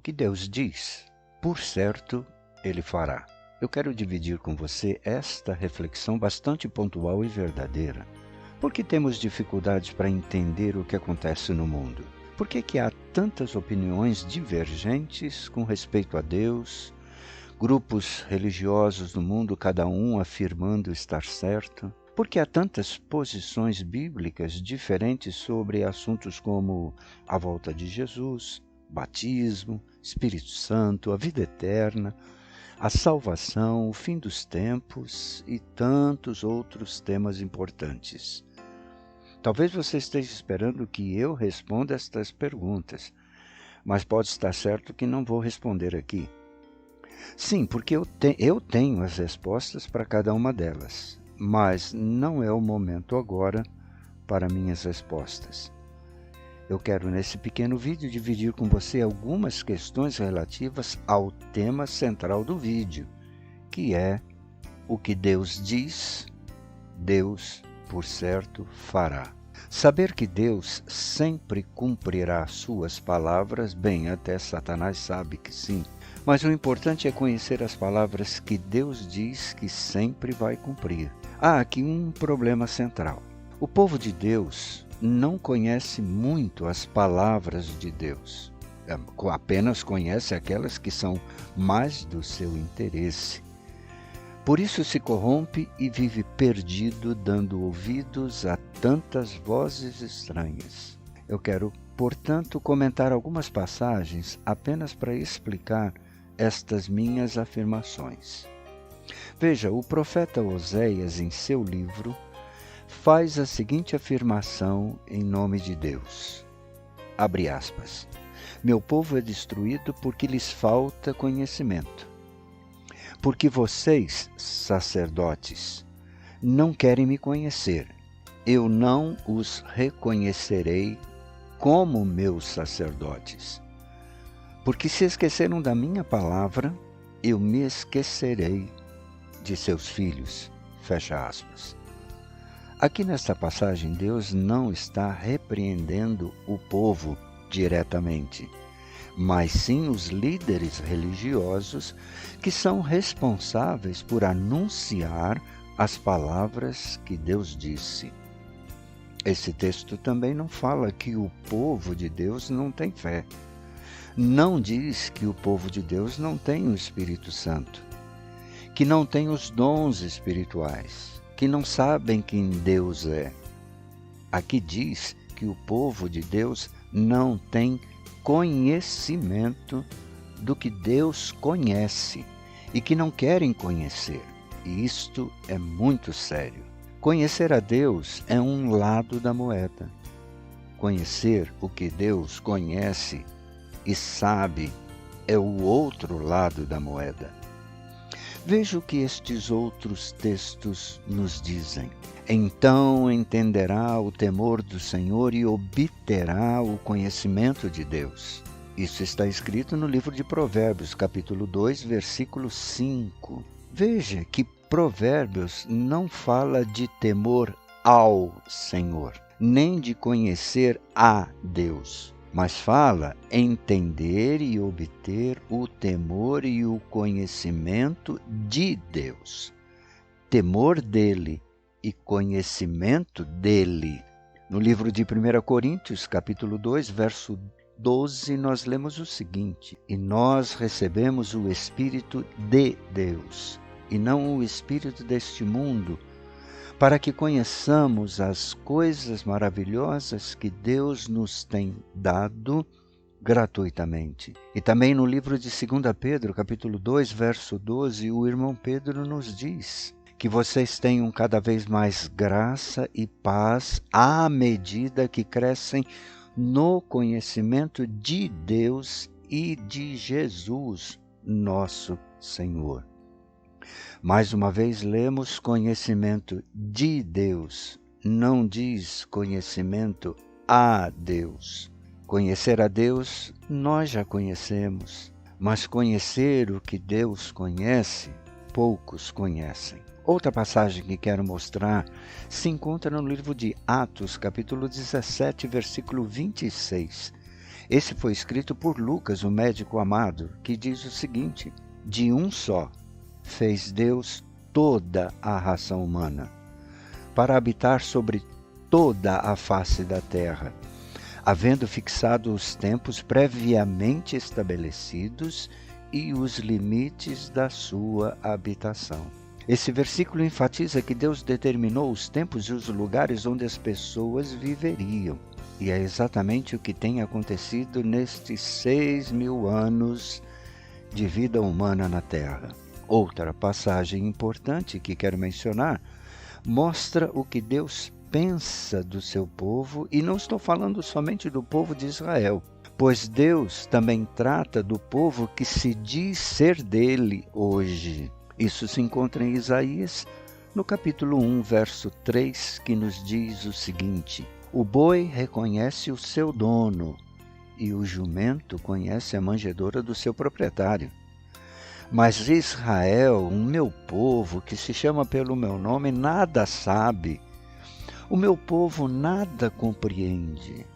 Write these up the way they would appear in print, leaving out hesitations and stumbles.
que Deus diz, por certo, Ele fará. Eu quero dividir com você esta reflexão bastante pontual e verdadeira. Por que temos dificuldades para entender o que acontece no mundo? Por que há tantas opiniões divergentes com respeito a Deus? Grupos religiosos no mundo, cada um afirmando estar certo? Por que há tantas posições bíblicas diferentes sobre assuntos como a volta de Jesus, batismo, Espírito Santo, a vida eterna, a salvação, o fim dos tempos e tantos outros temas importantes? Talvez você esteja esperando que eu responda estas perguntas, mas pode estar certo que não vou responder aqui. Sim, porque eu tenho as respostas para cada uma delas, mas não é o momento agora para minhas respostas. Eu quero nesse pequeno vídeo dividir com você algumas questões relativas ao tema central do vídeo, que é o que Deus diz, Deus, por certo, fará. Saber que Deus sempre cumprirá suas palavras, bem, até Satanás sabe que sim. Mas o importante é conhecer as palavras que Deus diz que sempre vai cumprir. Há aqui um problema central. O povo de Deus não conhece muito as palavras de Deus. Apenas conhece aquelas que são mais do seu interesse. Por isso se corrompe e vive perdido, dando ouvidos a tantas vozes estranhas. Eu quero, portanto, comentar algumas passagens apenas para explicar estas minhas afirmações. Veja, o profeta Oséias, em seu livro, faz a seguinte afirmação em nome de Deus. Abre aspas. Meu povo é destruído porque lhes falta conhecimento. Porque vocês, sacerdotes, não querem me conhecer. Eu não os reconhecerei como meus sacerdotes. Porque se esqueceram da minha palavra, eu me esquecerei de seus filhos. Fecha aspas. Aqui nesta passagem, Deus não está repreendendo o povo diretamente, mas sim os líderes religiosos que são responsáveis por anunciar as palavras que Deus disse. Esse texto também não fala que o povo de Deus não tem fé. Não diz que o povo de Deus não tem o Espírito Santo, que não tem os dons espirituais, que não sabem quem Deus é. Aqui diz que o povo de Deus não tem conhecimento do que Deus conhece e que não querem conhecer. E isto é muito sério. Conhecer a Deus é um lado da moeda. Conhecer o que Deus conhece e sabe é o outro lado da moeda. Veja o que estes outros textos nos dizem. Então entenderá o temor do Senhor e obterá o conhecimento de Deus. Isso está escrito no livro de Provérbios, capítulo 2, versículo 5. Veja que Provérbios não fala de temor ao Senhor, nem de conhecer a Deus, mas fala entender e obter o temor e o conhecimento de Deus. Temor dele e conhecimento dele. No livro de 1 Coríntios, capítulo 2, verso 12, nós lemos o seguinte: E nós recebemos o Espírito de Deus, e não o espírito deste mundo, para que conheçamos as coisas maravilhosas que Deus nos tem dado gratuitamente. E também no livro de 2 Pedro, capítulo 2, verso 12, o irmão Pedro nos diz que vocês tenham cada vez mais graça e paz à medida que crescem no conhecimento de Deus e de Jesus, nosso Senhor. Mais uma vez lemos conhecimento de Deus, não diz conhecimento a Deus. Conhecer a Deus nós já conhecemos, mas conhecer o que Deus conhece, poucos conhecem. Outra passagem que quero mostrar se encontra no livro de Atos, capítulo 17, versículo 26. Esse foi escrito por Lucas, o médico amado, que diz o seguinte: de um só fez Deus toda a raça humana, para habitar sobre toda a face da terra, havendo fixado os tempos previamente estabelecidos e os limites da sua habitação. Esse versículo enfatiza que Deus determinou os tempos e os lugares onde as pessoas viveriam. E é exatamente o que tem acontecido nestes 6.000 anos de vida humana na Terra. Outra passagem importante que quero mencionar mostra o que Deus pensa do seu povo, e não estou falando somente do povo de Israel, pois Deus também trata do povo que se diz ser dele hoje. Isso se encontra em Isaías, no capítulo 1, verso 3, que nos diz o seguinte: o boi reconhece o seu dono, e o jumento conhece a manjedoura do seu proprietário. Mas Israel, o meu povo, que se chama pelo meu nome, nada sabe. O meu povo nada compreende.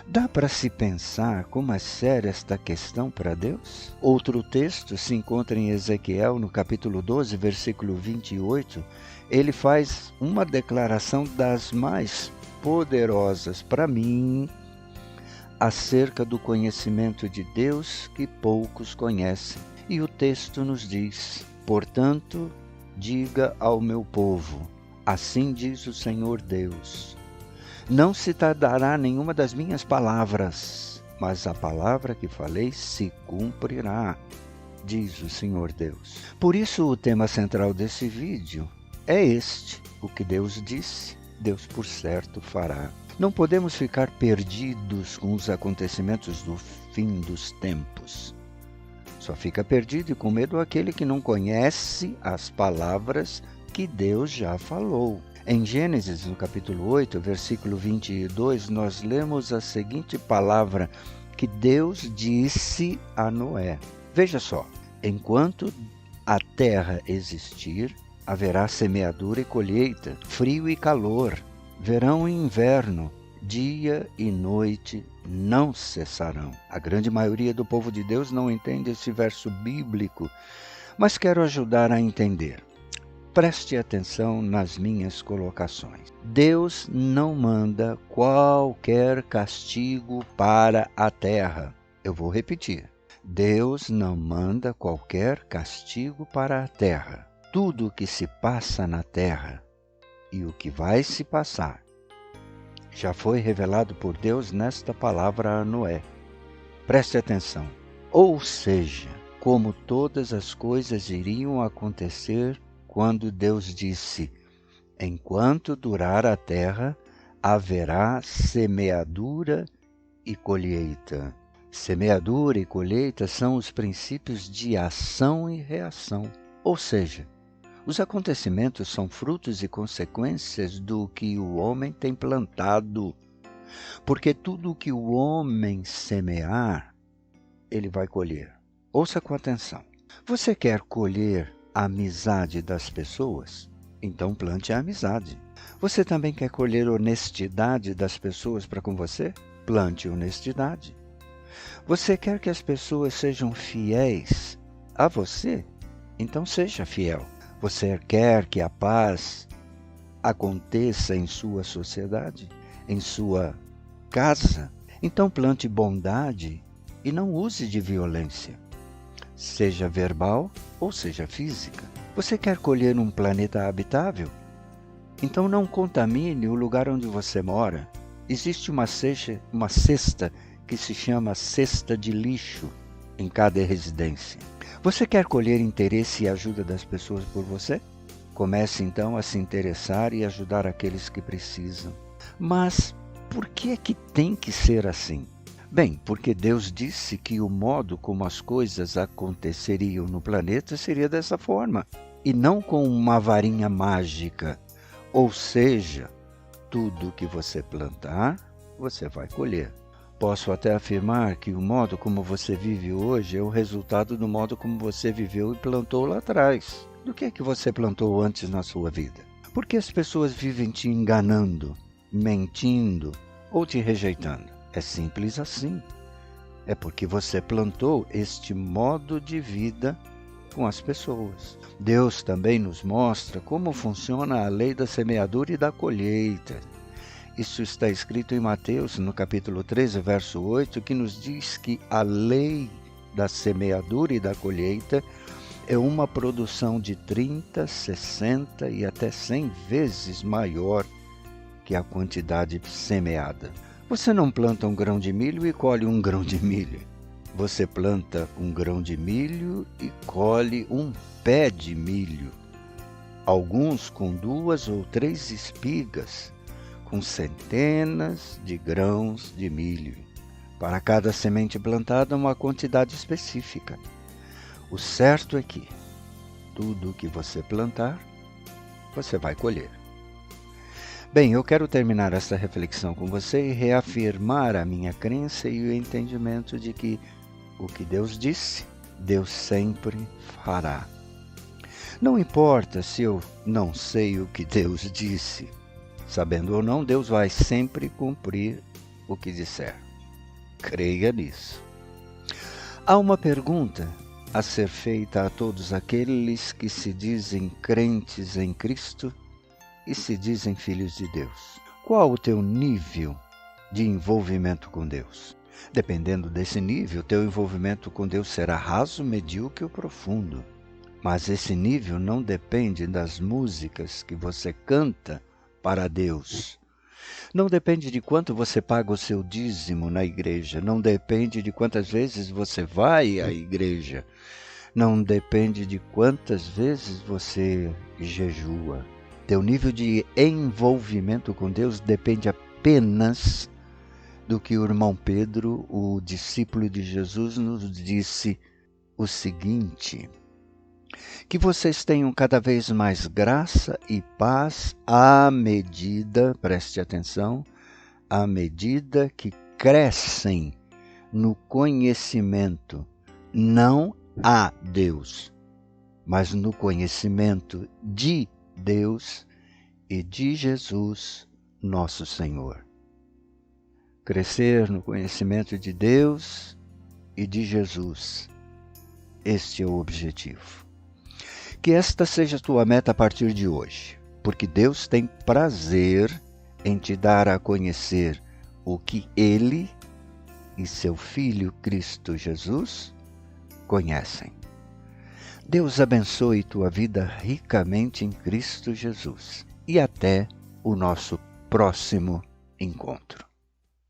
Dá para se pensar como é séria esta questão para Deus? Outro texto se encontra em Ezequiel, no capítulo 12, versículo 28. Ele faz uma declaração das mais poderosas para mim acerca do conhecimento de Deus que poucos conhecem. E o texto nos diz: portanto, diga ao meu povo, assim diz o Senhor Deus, não se tardará nenhuma das minhas palavras, mas a palavra que falei se cumprirá, diz o Senhor Deus. Por isso o tema central desse vídeo é este: o que Deus disse, Deus por certo fará. Não podemos ficar perdidos com os acontecimentos do fim dos tempos. Só fica perdido e com medo aquele que não conhece as palavras que Deus já falou. Em Gênesis, no capítulo 8, versículo 22, nós lemos a seguinte palavra que Deus disse a Noé. Veja só: enquanto a terra existir, haverá semeadura e colheita, frio e calor, verão e inverno, dia e noite não cessarão. A grande maioria do povo de Deus não entende esse verso bíblico, mas quero ajudar a entender. Preste atenção nas minhas colocações. Deus não manda qualquer castigo para a terra. Eu vou repetir. Deus não manda qualquer castigo para a terra. Tudo o que se passa na terra e o que vai se passar já foi revelado por Deus nesta palavra a Noé. Preste atenção. Ou seja, como todas as coisas iriam acontecer quando Deus disse: enquanto durar a terra, haverá semeadura e colheita. Semeadura e colheita são os princípios de ação e reação. Ou seja, os acontecimentos são frutos e consequências do que o homem tem plantado. Porque tudo o que o homem semear, ele vai colher. Ouça com atenção. Você quer colher a amizade das pessoas? Então plante a amizade. Você também quer colher honestidade das pessoas para com você? Plante honestidade. Você quer que as pessoas sejam fiéis a você? Então seja fiel. Você quer que a paz aconteça em sua sociedade, em sua casa? Então plante bondade e não use de violência, seja verbal ou seja física. Você quer colher um planeta habitável? Então não contamine o lugar onde você mora. Existe uma cesta que se chama cesta de lixo em cada residência. Você quer colher interesse e ajuda das pessoas por você? Comece então a se interessar e ajudar aqueles que precisam. Mas por que é que tem que ser assim? Bem, porque Deus disse que o modo como as coisas aconteceriam no planeta seria dessa forma, e não com uma varinha mágica. Ou seja, tudo que você plantar, você vai colher. Posso até afirmar que o modo como você vive hoje é o resultado do modo como você viveu e plantou lá atrás. Do que é que você plantou antes na sua vida? Por que as pessoas vivem te enganando, mentindo ou te rejeitando? É simples assim. É porque você plantou este modo de vida com as pessoas. Deus também nos mostra como funciona a lei da semeadura e da colheita. Isso está escrito em Mateus, no capítulo 13, verso 8, que nos diz que a lei da semeadura e da colheita é uma produção de 30, 60 e até 100 vezes maior que a quantidade semeada. Você não planta um grão de milho e colhe um grão de milho. Você planta um grão de milho e colhe um pé de milho. Alguns com 2 ou 3 espigas, com centenas de grãos de milho. Para cada semente plantada, uma quantidade específica. O certo é que tudo o que você plantar, você vai colher. Bem, eu quero terminar esta reflexão com você e reafirmar a minha crença e o entendimento de que o que Deus disse, Deus sempre fará. Não importa se eu não sei o que Deus disse, sabendo ou não, Deus vai sempre cumprir o que disser. Creia nisso. Há uma pergunta a ser feita a todos aqueles que se dizem crentes em Cristo e se dizem filhos de Deus. Qual o teu nível de envolvimento com Deus? Dependendo desse nível, teu envolvimento com Deus será raso, medíocre ou profundo. Mas esse nível não depende das músicas que você canta para Deus. Não depende de quanto você paga o seu dízimo na igreja. Não depende de quantas vezes você vai à igreja. Não depende de quantas vezes você jejua. Teu nível de envolvimento com Deus depende apenas do que o irmão Pedro, o discípulo de Jesus, nos disse o seguinte: que vocês tenham cada vez mais graça e paz à medida, preste atenção, à medida que crescem no conhecimento, não a Deus, mas no conhecimento de Deus e de Jesus, nosso Senhor. Crescer no conhecimento de Deus e de Jesus. Este é o objetivo. Que esta seja a tua meta a partir de hoje, porque Deus tem prazer em te dar a conhecer o que Ele e seu Filho Cristo Jesus conhecem. Deus abençoe tua vida ricamente em Cristo Jesus e até o nosso próximo encontro.